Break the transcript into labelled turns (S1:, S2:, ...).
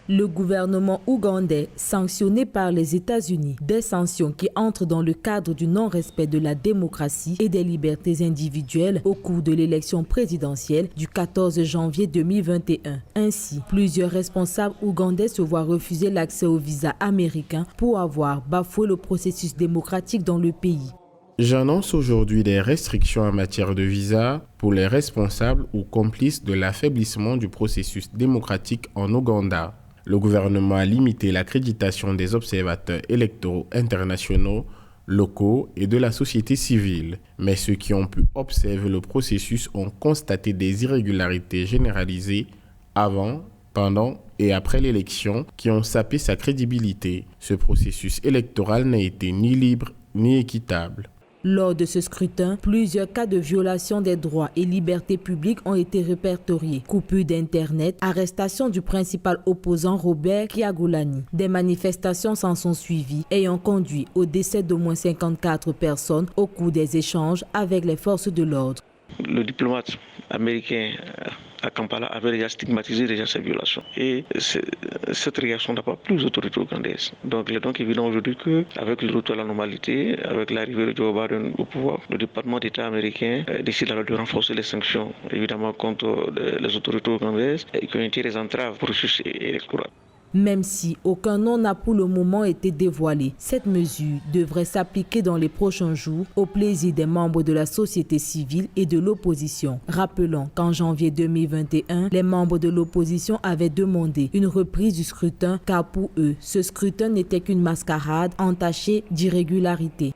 S1: Le gouvernement ougandais, sanctionné par les États-Unis, des sanctions qui entrent dans le cadre du non-respect de la démocratie et des libertés individuelles au cours de l'élection présidentielle du 14 janvier 2021. Ainsi, plusieurs responsables ougandais se voient refuser l'accès au visa américain pour avoir bafoué le processus démocratique dans le pays.
S2: J'annonce aujourd'hui des restrictions en matière de visa pour les responsables ou complices de l'affaiblissement du processus démocratique en Ouganda. Le gouvernement a limité l'accréditation des observateurs électoraux internationaux, locaux et de la société civile. Mais ceux qui ont pu observer le processus ont constaté des irrégularités généralisées avant, pendant et après l'élection qui ont sapé sa crédibilité. Ce processus électoral n'a été ni libre ni équitable.
S1: Lors de ce scrutin, plusieurs cas de violation des droits et libertés publiques ont été répertoriés. Coupure d'Internet, arrestation du principal opposant Robert Kyagulanyi. Des manifestations s'en sont suivies, ayant conduit au décès d'au moins 54 personnes au cours des échanges avec les forces de l'ordre.
S3: Le diplomate américain à Kampala avait déjà stigmatisé ces violations. Et cette réaction n'a pas plu aux autorités ougandaises. Donc il est donc évident aujourd'hui qu'avec le retour à la normalité, avec l'arrivée de Joe Biden au pouvoir, le département d'État américain décide alors de renforcer les sanctions, évidemment contre les autorités ougandaises qui ont été des entraves au processus électoral.
S1: Même si aucun nom n'a pour le moment été dévoilé, cette mesure devrait s'appliquer dans les prochains jours au plaisir des membres de la société civile et de l'opposition. Rappelons qu'en janvier 2021, les membres de l'opposition avaient demandé une reprise du scrutin car pour eux, ce scrutin n'était qu'une mascarade entachée d'irrégularités.